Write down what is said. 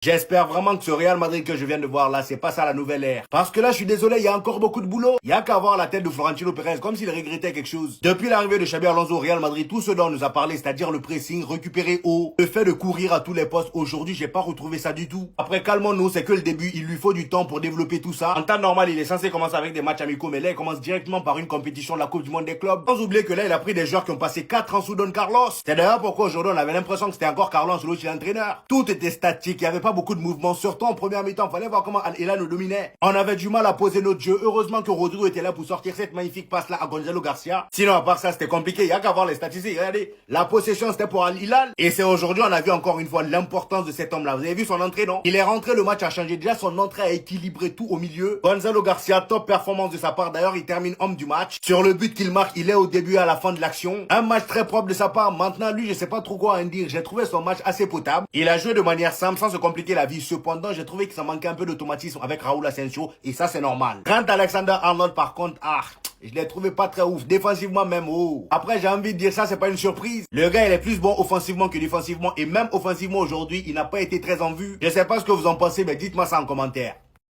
J'espère vraiment que ce Real Madrid que je viens de voir là, c'est pas ça la nouvelle ère. Parce que là, je suis désolé, il y a encore beaucoup de boulot. Il y a qu'à voir la tête de Florentino Pérez, comme s'il regrettait quelque chose. Depuis l'arrivée de Xabi Alonso au Real Madrid, tout ce dont on nous a parlé, c'est-à-dire le pressing, récupérer haut, le fait de courir à tous les postes, aujourd'hui, j'ai pas retrouvé ça du tout. Après, calmons-nous, c'est que le début, il lui faut du temps pour développer tout ça. En temps normal, il est censé commencer avec des matchs amicaux, mais là, il commence directement par une compétition de la Coupe du Monde des clubs. Sans oublier que là, il a pris des joueurs qui ont passé 4 ans sous Don Carlos. C'est d'ailleurs pourquoi aujourd'hui, on avait l'impression que c'était encore Carlo Ancelotti l'entraîneur. Tout était statique, il y avait pas beaucoup de mouvements, surtout en première mi-temps, fallait voir comment Al Hilal nous dominait. On avait du mal à poser notre jeu. Heureusement que Rodrigo était là pour sortir cette magnifique passe-là à Gonzalo Garcia. Sinon, à part ça, c'était compliqué. Il y a qu'à voir les statistiques. Regardez, la possession, c'était pour Al Hilal. Et c'est aujourd'hui, on a vu encore une fois l'importance de cet homme-là. Vous avez vu son entrée, non? Il est rentré, le match a changé. Déjà, son entrée a équilibré tout au milieu. Gonzalo Garcia, top performance de sa part. D'ailleurs, il termine homme du match. Sur le but qu'il marque, il est au début et à la fin de l'action. Un match très propre de sa part. Maintenant, lui, je sais pas trop quoi en dire. J'ai trouvé son match assez potable. Il a joué de manière simple, sans se compliquer la vie. Cependant, j'ai trouvé que ça manquait un peu d'automatisme avec Raúl Asensio. Et ça, c'est normal. Grant Alexander-Arnold, par contre, je l'ai trouvé pas très ouf, défensivement même, Après, j'ai envie de dire ça, c'est pas une surprise. Le gars, il est plus bon offensivement que défensivement. Et même offensivement aujourd'hui, il n'a pas été très en vue. Je sais pas ce que vous en pensez, mais dites-moi ça en commentaire.